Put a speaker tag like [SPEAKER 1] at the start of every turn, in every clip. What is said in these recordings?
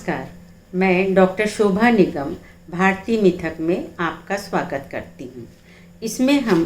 [SPEAKER 1] नमस्कार। मैं डॉक्टर शोभा निगम भारतीय मिथक में आपका स्वागत करती हूँ। इसमें हम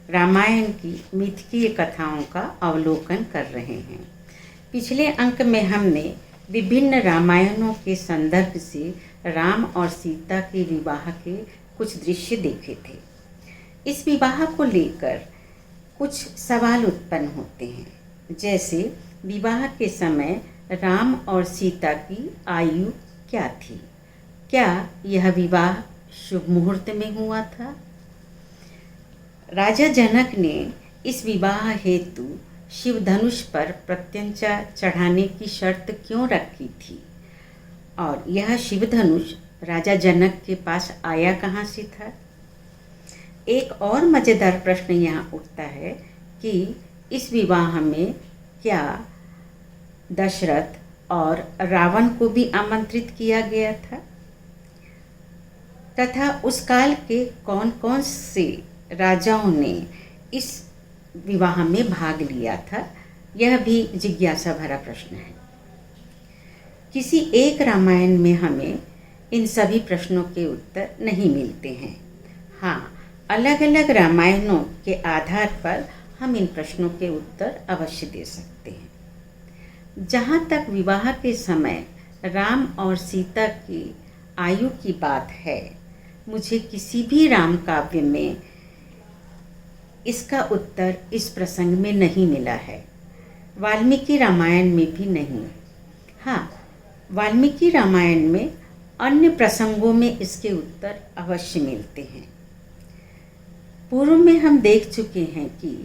[SPEAKER 1] रामायण की मिथकीय कथाओं का अवलोकन कर रहे हैं। पिछले अंक में हमने विभिन्न रामायणों के संदर्भ से राम और सीता के विवाह के कुछ दृश्य देखे थे। इस विवाह को लेकर कुछ सवाल उत्पन्न होते हैं, जैसे विवाह के समय राम और सीता की आयु क्या थी? क्या यह विवाह शुभ मुहूर्त में हुआ था? राजा जनक ने इस विवाह हेतु शिव धनुष पर प्रत्यंचा चढ़ाने की शर्त क्यों रखी थी? और यह शिव धनुष राजा जनक के पास आया कहाँ से था? एक और मज़ेदार प्रश्न यहाँ उठता है कि इस विवाह में क्या दशरथ और रावण को भी आमंत्रित किया गया था तथा उस काल के कौन कौन से राजाओं ने इस विवाह में भाग लिया था? यह भी जिज्ञासा भरा प्रश्न है। किसी एक रामायण में हमें इन सभी प्रश्नों के उत्तर नहीं मिलते हैं। हाँ, अलग अलग रामायणों के आधार पर हम इन प्रश्नों के उत्तर अवश्य दे सकते हैं। जहाँ तक विवाह के समय राम और सीता की आयु की बात है, मुझे किसी भी राम काव्य में इसका उत्तर इस प्रसंग में नहीं मिला है। वाल्मीकि रामायण में भी नहीं। हाँ, वाल्मीकि रामायण में अन्य प्रसंगों में इसके उत्तर अवश्य मिलते हैं। पूर्व में हम देख चुके हैं कि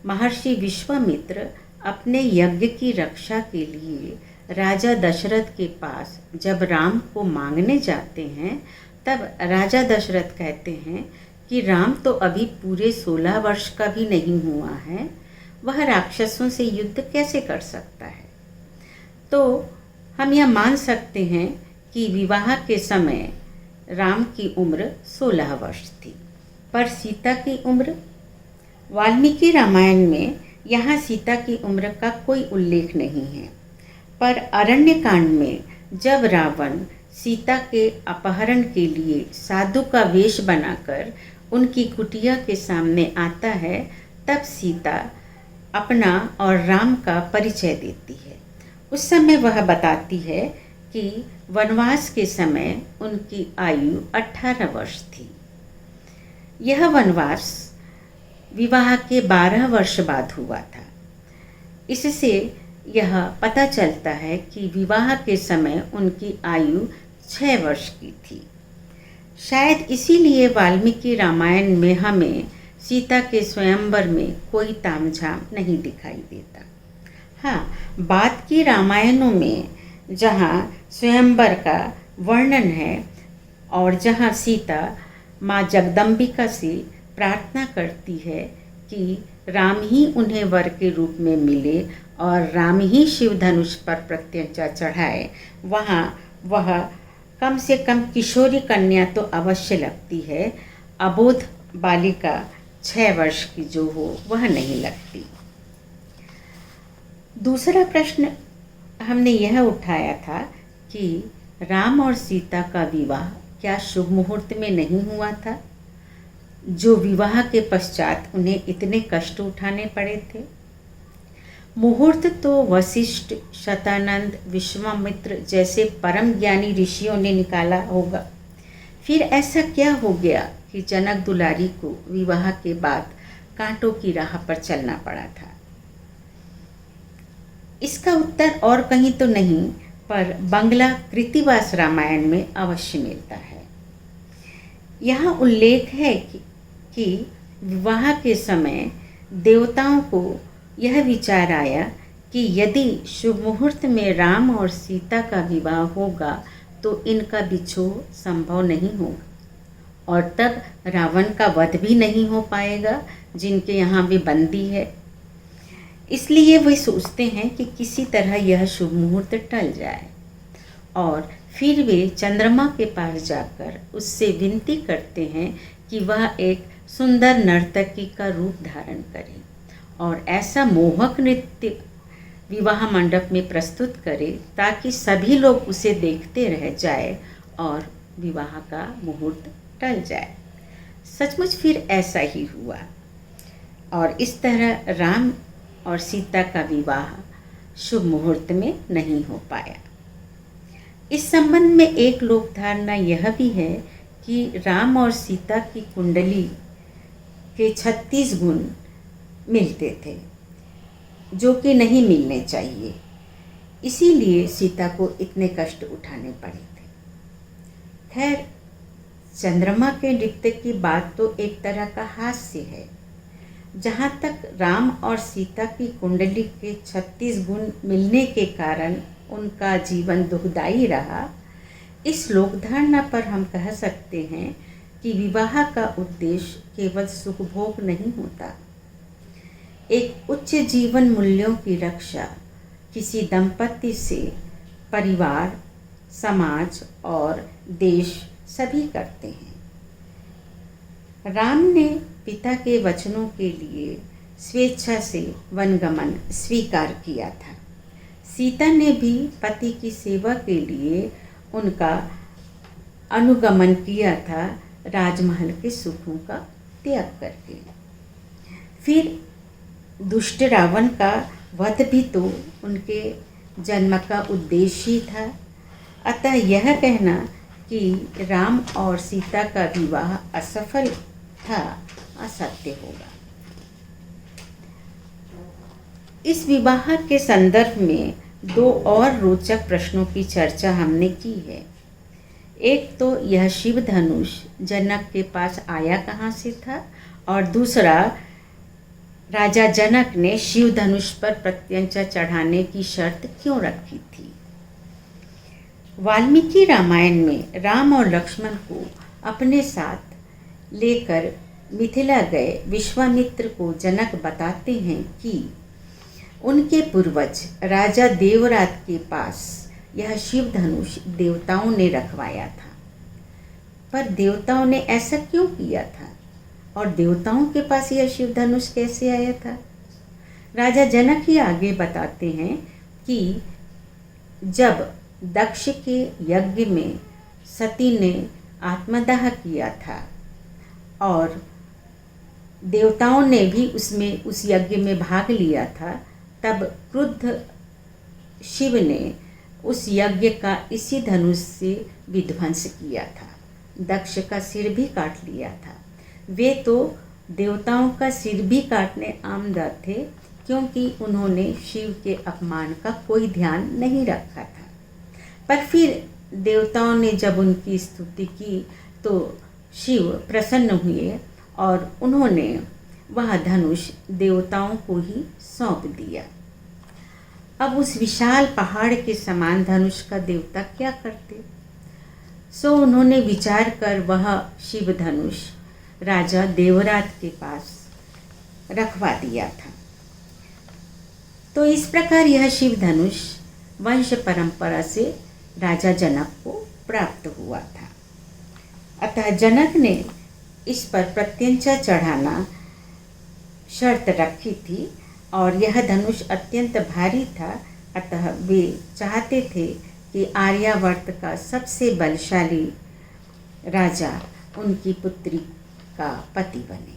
[SPEAKER 1] महर्षि विश्वामित्र अपने यज्ञ की रक्षा के लिए राजा दशरथ के पास जब राम को मांगने जाते हैं, तब राजा दशरथ कहते हैं कि राम तो अभी पूरे 16 वर्ष का भी नहीं हुआ है, वह राक्षसों से युद्ध कैसे कर सकता है? तो हम यह मान सकते हैं कि विवाह के समय राम की उम्र 16 वर्ष थी, पर सीता की उम्र? वाल्मीकि रामायण में यहाँ सीता की उम्र का कोई उल्लेख नहीं है, पर अरण्यकांड में जब रावण सीता के अपहरण के लिए साधु का वेश बनाकर उनकी कुटिया के सामने आता है, तब सीता अपना और राम का परिचय देती है। उस समय वह बताती है कि वनवास के समय उनकी आयु 18 वर्ष थी। यह वनवास विवाह के 12 वर्ष बाद हुआ था। इससे यह पता चलता है कि विवाह के समय उनकी आयु 6 वर्ष की थी। शायद इसीलिए वाल्मीकि रामायण में हमें सीता के स्वयंवर में कोई तामझाम नहीं दिखाई देता। हाँ, बाद की रामायणों में जहाँ स्वयंवर का वर्णन है और जहाँ सीता माँ जगदम्बिका से प्रार्थना करती है कि राम ही उन्हें वर के रूप में मिले और राम ही शिव धनुष पर प्रत्यंचा चढ़ाए, वहाँ वह कम से कम किशोरी कन्या तो अवश्य लगती है। अबोध बालिका 6 वर्ष की जो हो वह नहीं लगती। दूसरा प्रश्न हमने यह उठाया था कि राम और सीता का विवाह क्या शुभ मुहूर्त में नहीं हुआ था, जो विवाह के पश्चात उन्हें इतने कष्ट उठाने पड़े थे? मुहूर्त तो वशिष्ठ, शतानंद, विश्वामित्र जैसे परम ज्ञानी ऋषियों ने निकाला होगा। फिर ऐसा क्या हो गया कि जनक दुलारी को विवाह के बाद कांटों की राह पर चलना पड़ा था? इसका उत्तर और कहीं तो नहीं, पर बंगला कृतिवास रामायण में अवश्य मिलता है। यहाँ उल्लेख है कि विवाह के समय देवताओं को यह विचार आया कि यदि शुभ मुहूर्त में राम और सीता का विवाह होगा तो इनका बिछोह संभव नहीं होगा और तब रावण का वध भी नहीं हो पाएगा, जिनके यहाँ वे बंदी है। इसलिए वे सोचते हैं कि किसी तरह यह शुभ मुहूर्त टल जाए और फिर वे चंद्रमा के पास जाकर उससे विनती करते हैं कि वह एक सुंदर नर्तकी का रूप धारण करे और ऐसा मोहक नृत्य विवाह मंडप में प्रस्तुत करे ताकि सभी लोग उसे देखते रह जाए और विवाह का मुहूर्त टल जाए। सचमुच फिर ऐसा ही हुआ और इस तरह राम और सीता का विवाह शुभ मुहूर्त में नहीं हो पाया। इस संबंध में एक लोक धारणा यह भी है कि राम और सीता की कुंडली के 36 गुण मिलते थे जो कि नहीं मिलने चाहिए, इसीलिए सीता को इतने कष्ट उठाने पड़े थे। खैर, चंद्रमा के नृत्य की बात तो एक तरह का हास्य है। जहाँ तक राम और सीता की कुंडली के 36 गुण मिलने के कारण उनका जीवन दुखदायी रहा, इस लोकधारणा पर हम कह सकते हैं कि विवाह का उद्देश्य केवल सुख भोग नहीं होता। एक उच्च जीवन मूल्यों की रक्षा किसी दंपति से परिवार, समाज और देश सभी करते हैं। राम ने पिता के वचनों के लिए स्वेच्छा से वनगमन स्वीकार किया था। सीता ने भी पति की सेवा के लिए उनका अनुगमन किया था, राजमहल के सुखों का त्याग करके। फिर दुष्ट रावण का वध भी तो उनके जन्म का उद्देश्य ही था। अतः यह कहना कि राम और सीता का विवाह असफल था असत्य होगा। इस विवाह के संदर्भ में दो और रोचक प्रश्नों की चर्चा हमने की है। एक तो यह शिव धनुष जनक के पास आया कहाँ से था, और दूसरा राजा जनक ने शिव धनुष पर प्रत्यंचा चढ़ाने की शर्त क्यों रखी थी। वाल्मीकि रामायण में राम और लक्ष्मण को अपने साथ लेकर मिथिला गए विश्वामित्र को जनक बताते हैं कि उनके पूर्वज राजा देवरात के पास यह शिव धनुष देवताओं ने रखवाया था। पर देवताओं ने ऐसा क्यों किया था और देवताओं के पास यह शिव धनुष कैसे आया था। राजा जनक ही आगे बताते हैं कि जब दक्ष के यज्ञ में सती ने आत्मदाह किया था और देवताओं ने भी उसमें उस यज्ञ में भाग लिया था, तब क्रुद्ध शिव ने उस यज्ञ का इसी धनुष से विध्वंस किया था, दक्ष का सिर भी काट लिया था। वे तो देवताओं का सिर भी काटने आमदा थे, क्योंकि उन्होंने शिव के अपमान का कोई ध्यान नहीं रखा था। पर फिर देवताओं ने जब उनकी स्तुति की तो शिव प्रसन्न हुए और उन्होंने वह धनुष देवताओं को ही सौंप दिया। अब उस विशाल पहाड़ के समान धनुष का देवता क्या करते। सो उन्होंने विचार कर वह शिव धनुष राजा देवरात के पास रखवा दिया था। तो इस प्रकार यह शिव धनुष वंश परंपरा से राजा जनक को प्राप्त हुआ था। अतः जनक ने इस पर प्रत्यंचा चढ़ाना शर्त रखी थी और यह धनुष अत्यंत भारी था। अतः वे चाहते थे कि आर्यावर्त का सबसे बलशाली राजा उनकी पुत्री का पति बने।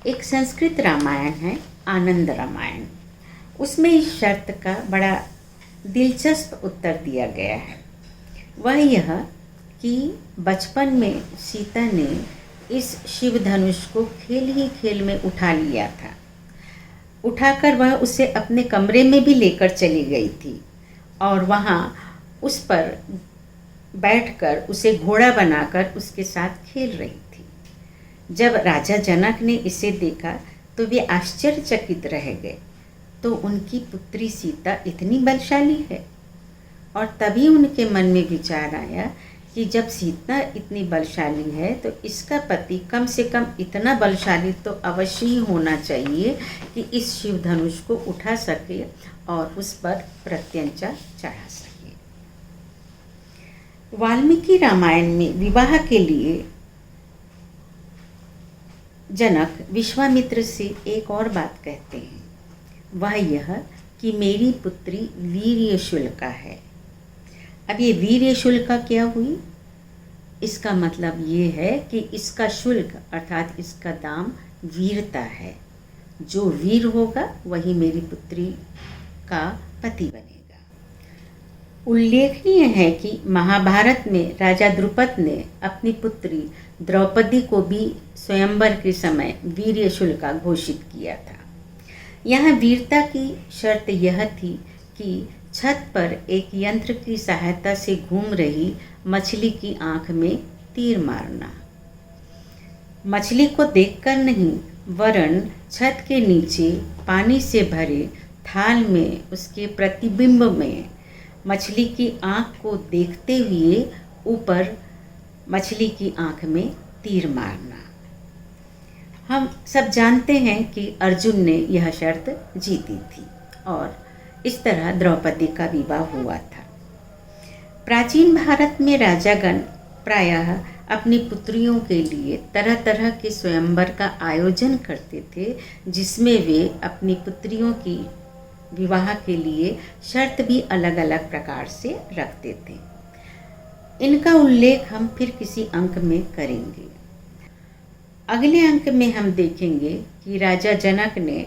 [SPEAKER 1] एक संस्कृत रामायण है आनंद रामायण, उसमें इस शर्त का बड़ा दिलचस्प उत्तर दिया गया है। वह यह कि बचपन में सीता ने इस शिव धनुष को खेल ही खेल में उठा लिया था। उठाकर वह उसे अपने कमरे में भी लेकर चली गई थी और वहाँ उस पर बैठकर उसे घोड़ा बनाकर उसके साथ खेल रही थी। जब राजा जनक ने इसे देखा तो वे आश्चर्यचकित रह गए। तो उनकी पुत्री सीता इतनी बलशाली है, और तभी उनके मन में विचार आया कि जब सीता इतनी बलशाली है तो इसका पति कम से कम इतना बलशाली तो अवश्य ही होना चाहिए कि इस शिव धनुष को उठा सके और उस पर प्रत्यंचा चढ़ा सके। वाल्मीकि रामायण में विवाह के लिए जनक विश्वामित्र से एक और बात कहते हैं। वह यह कि मेरी पुत्री वीर्यशुल्का है। अब ये वीर्यशुल्का क्या हुई? इसका मतलब ये है कि इसका शुल्क अर्थात इसका दाम वीरता है। जो वीर होगा वही मेरी पुत्री का पति बनेगा। उल्लेखनीय है कि महाभारत में राजा द्रुपद ने अपनी पुत्री द्रौपदी को भी स्वयंवर के समय वीर्यशुल्का घोषित किया था। यहाँ वीरता की शर्त यह थी कि छत पर एक यंत्र की सहायता से घूम रही मछली की आंख में तीर मारना। मछली को देखकर नहीं, वरन छत के नीचे पानी से भरे थाल में उसके प्रतिबिंब में मछली की आंख को देखते हुए ऊपर मछली की आंख में तीर मारना। हम सब जानते हैं कि अर्जुन ने यह शर्त जीती थी और इस तरह द्रौपदी का विवाह हुआ था। प्राचीन भारत में राजागण प्रायः अपनी पुत्रियों के लिए तरह तरह के स्वयंवर का आयोजन करते थे, जिसमें वे अपनी पुत्रियों की विवाह के लिए शर्त भी अलग अलग प्रकार से रखते थे। इनका उल्लेख हम फिर किसी अंक में करेंगे। अगले अंक में हम देखेंगे कि राजा जनक ने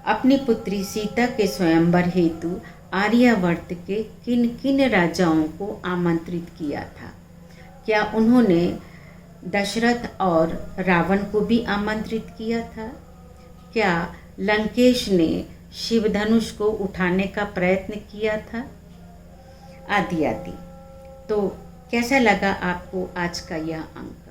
[SPEAKER 1] अपनी पुत्री सीता के स्वयंवर हेतु आर्यावर्त के किन किन राजाओं को आमंत्रित किया था। क्या उन्होंने दशरथ और रावण को भी आमंत्रित किया था? क्या लंकेश ने शिवधनुष को उठाने का प्रयत्न किया था? आदि आदि। तो कैसा लगा आपको आज का यह अंक?